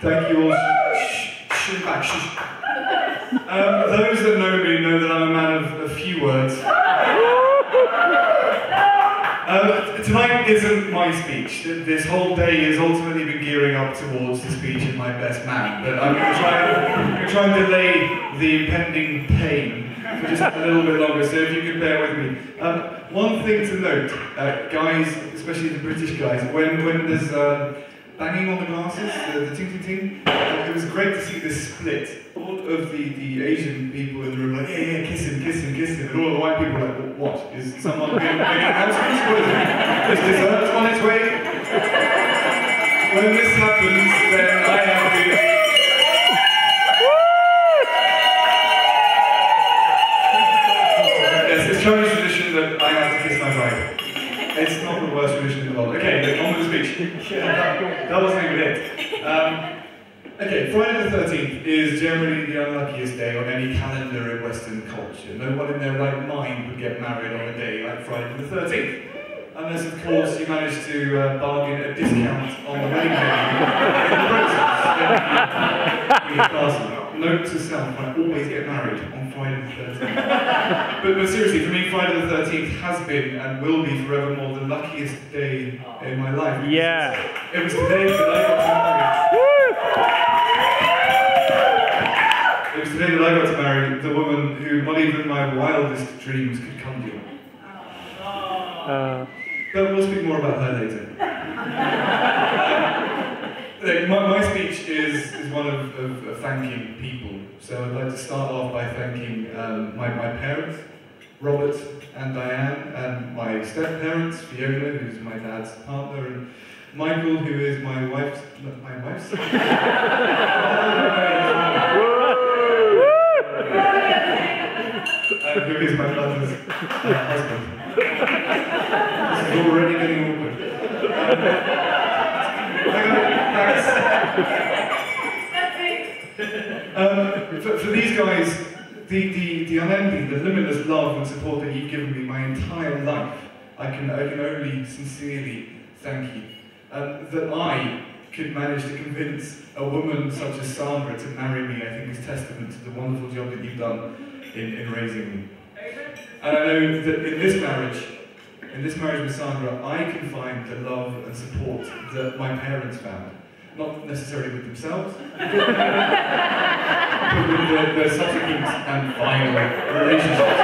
Thank you all. Shh, back, shh. Those that know me know that I'm a man of a few words. Tonight isn't my speech. This whole day has ultimately been gearing up towards the speech of my best man, but I'm going to try and delay the impending pain for just a little bit longer, so if you could bear with me. One thing to note, guys, especially the British guys, when there's banging on the glasses, the ting-ting-ting, it was great to see this split. All of the Asian people in the room like, yeah, kiss him, and all the white people were like, what? Is someone making announcements? What is it? Is dessert on its way? When this happens, then I have to... Yes, it's Chinese tradition that I have to kiss my bride. It's not the worst tradition in the world. Okay, on with the speech. That wasn't even it. Okay, Friday the 13th is generally the unluckiest day on any calendar in Western culture. No one in their right mind would get married on a day like Friday the 13th. Unless, of course, you manage to bargain a discount on the wedding venue in the process. Note to self, I always get married on Friday the 13th. But seriously, for me, Friday the 13th has been and will be forevermore the luckiest day in my life. Yeah. It was today that I got married. It was today that I got to marry the woman who not even my wildest dreams could conjure. But we'll speak more about her later. My speech is one of thanking people. So I'd like to start off by thanking my parents, Robert and Diane, and my step-parents, Fiona, who's my dad's partner, and Michael, who is my wife's... who is my brother's husband. This is already getting awkward. For these guys, the unending, the limitless love and support that you've given me my entire life, I can only sincerely thank you. That I could manage to convince a woman such as Sandra to marry me, I think is testament to the wonderful job that you've done in raising me. And I know that in this marriage with Sandra, I can find the love and support that my parents found. Not necessarily with themselves, but with their subsequent and final relationships.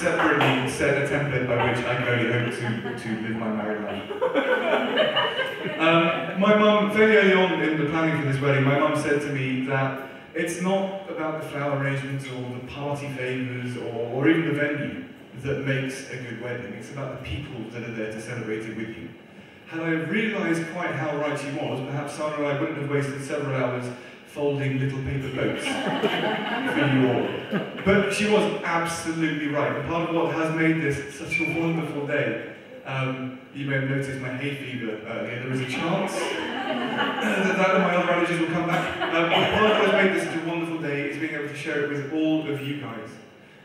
Separately set a template by which I can only hope to live my married life. My mum, very early on in the planning for this wedding, my mum said to me that it's not about the flower arrangements or the party favours or even the venue that makes a good wedding. It's about the people that are there to celebrate it with you. Had I realised quite how right she was, perhaps Sarah and I wouldn't have wasted several hours folding little paper boats for you all. But she was absolutely right. And part of what has made this such a wonderful day, you may have noticed my hay fever earlier. There is a chance that and my other allergies will come back. Part of what has made this such a wonderful day is being able to share it with all of you guys.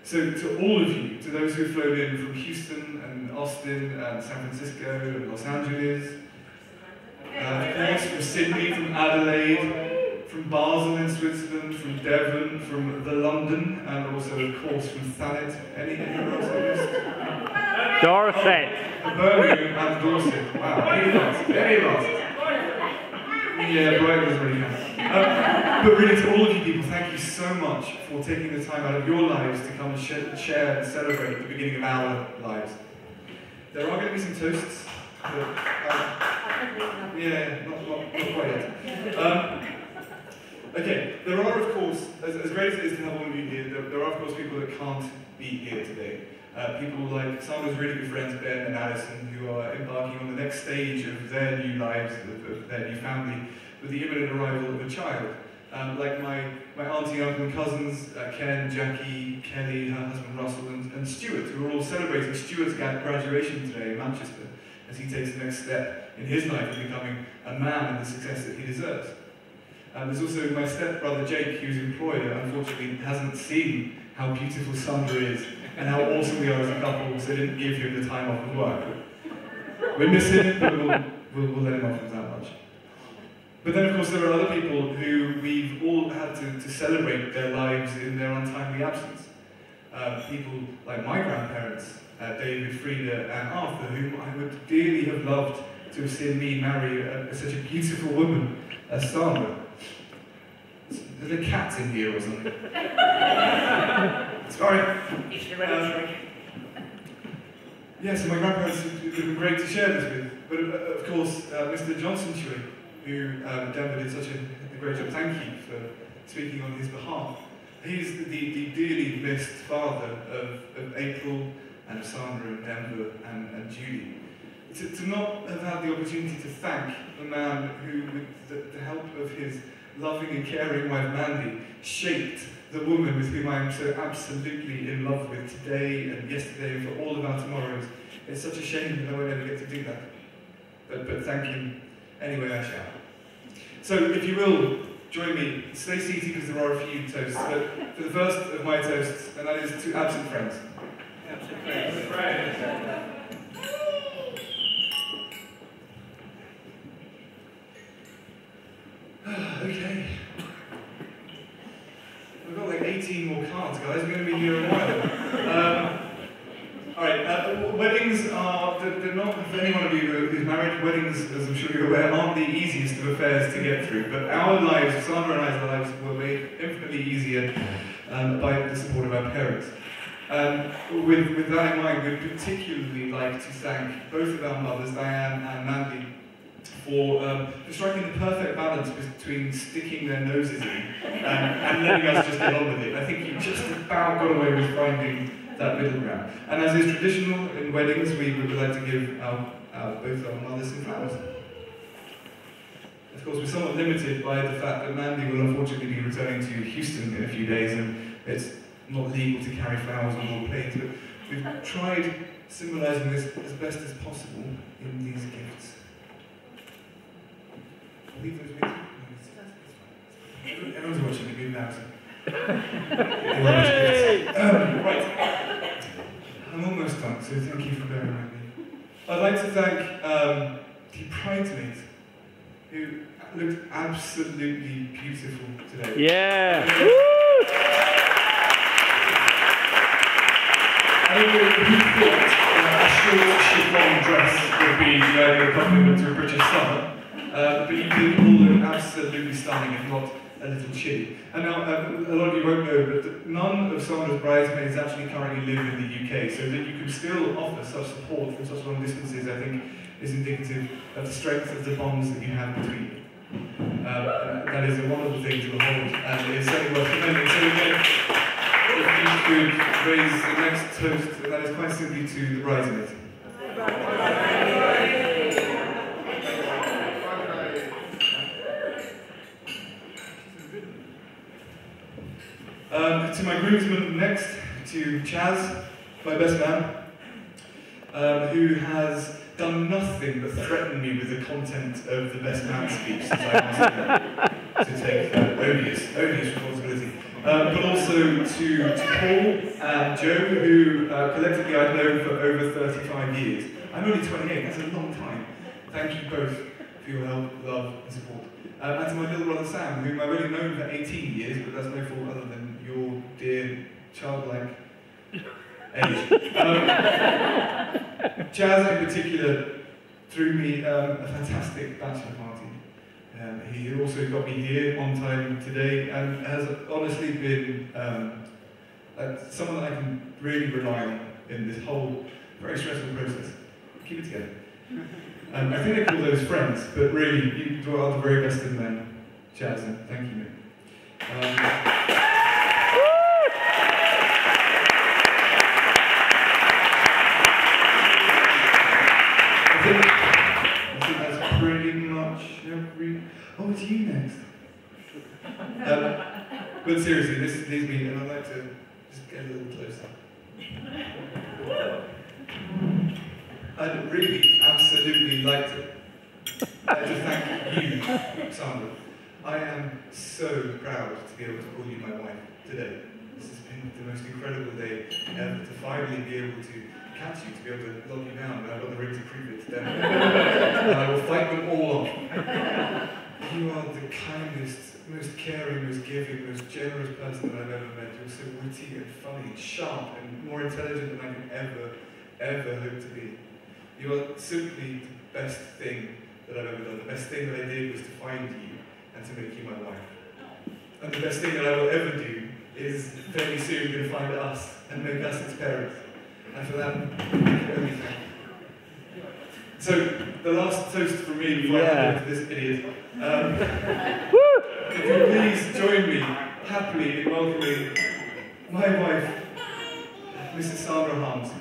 So to all of you, to those who flown in from Houston and Austin and San Francisco and Los Angeles, of course from Sydney, from Adelaide, from Basel in Switzerland, from Devon, from the London, and also, of course, from Thanet. Anyone else I missed? Dorset. Oh, Birmingham and Dorset. Wow, any lost? Yeah, Brighton was really nice. But really, to all of you people, thank you so much for taking the time out of your lives to come and share and celebrate the beginning of our lives. There are going to be some toasts, but yeah, not quite yet. Okay, there are, of course, as great as it is to have all of you here, there are, of course, people that can't be here today. People like Sandra's really good friends, Ben and Alison, who are embarking on the next stage of their new lives, of their new family, with the imminent arrival of a child. Like my auntie, uncle and cousins, Ken, Jackie, Kelly, her husband Russell, and Stuart, who are all celebrating Stuart's graduation today in Manchester, as he takes the next step in his life of becoming a man and the success that he deserves. There's also my stepbrother Jake, whose employer unfortunately hasn't seen how beautiful Sandra is and how awesome we are as a couple, so I didn't give him the time off of work. We miss him, but we'll let him off with that much. But then, of course, there are other people who we've all had to celebrate their lives in their untimely absence. People like my grandparents, David, Frida, and Arthur, whom I would dearly have loved to have seen me marry such a beautiful woman as Sandra. There's a cat in here or something. Sorry. Yeah, so my grandparents would have been great to share this with. But of course, Mr. Johnson Chui, who Denver did such a great job. Thank you for speaking on his behalf. He's the dearly missed father of April and Sandra and Denver and Judy. To not have had the opportunity to thank the man who, with the help of his loving and caring wife Mandy, shaped the woman with whom I am so absolutely in love with today and yesterday and for all of our tomorrows. It's such a shame that I won't ever get to do that. But thank him anyway I shall. So if you will, join me. Stay seated because there are a few toasts. But for the first of my toasts, and that is to absent friends. Absent friends. Okay. We've got like 18 more cards, guys. We're going to be here a while. Alright, weddings are, they're not, for anyone of you who's married, weddings, as I'm sure you're aware, aren't the easiest of affairs to get through. But our lives, Sandra and I's lives, were made infinitely easier by the support of our parents. With that in mind, we'd particularly like to thank both of our mothers, Diane and Mandy, for striking the perfect balance between sticking their noses in and letting us just get on with it. I think you just about got away with finding that middle ground. And as is traditional in weddings, we would like to give both our mothers some flowers. Of course, we're somewhat limited by the fact that Mandy will unfortunately be returning to Houston in a few days, and it's not legal to carry flowers on board planes, but we've tried symbolising this as best as possible in these gifts. I'll leave those with you. Everyone's watching the good now, so. Right. I'm almost done, so thank you for bearing with me. I'd like to thank the bridesmaids, who looked absolutely beautiful today. Yeah! I don't know if you thought a short chiffon dress would be the ideal compliment to a British summer, but you did all look absolutely stunning, if not a little chilly. And now, a lot of you won't know, but none of Sandra's bridesmaids actually currently live in the UK, so that you can still offer such support from such long distances, I think, is indicative of the strength of the bonds that you have between you. That is a wonderful thing to behold, and it is certainly worth commending. So again, if you could raise the next toast, and that is quite simply to the bridesmaids. To my groomsmen next, to Chaz, my best man, who has done nothing but threaten me with the content of the best man speech since I asked him to take odious responsibility. But also to Paul and Joe, who collectively I've known for over 35 years. I'm only 28, that's a long time. Thank you both for your help, love and support. And to my little brother Sam, whom I've only known for 18 years, but that's no fault other than your dear childlike age. Chaz in particular threw me a fantastic bachelor party. He also got me here on time today and has honestly been someone that I can really rely on in this whole very stressful process. Keep it together. I think they call those friends, but really, you are the very best of men, Chaz, and thank you, mate. I think that's pretty much every... Oh, it's you next. But seriously, this leaves me, and I'd like to just get a little closer. I'd really, absolutely like to thank you, Sandra. I am so proud to be able to call you my wife today. This has been been the most incredible day ever to finally be able to catch you, to be able to lock you down, and I've got the ring to prove it to them. And I will fight them all off. You are the kindest, most caring, most giving, most generous person that I've ever met. You're so witty and funny and sharp and more intelligent than I could ever hope to be. You are simply the best thing that I've ever done. The best thing that I did was to find you and to make you my wife. And the best thing that I will ever do is fairly soon going to find us and make us its parents. And for that, I can only thank you. So, the last toast from me before I hand over to this idiot. If you please join me happily in welcoming my wife, Mrs. Sandra Harms.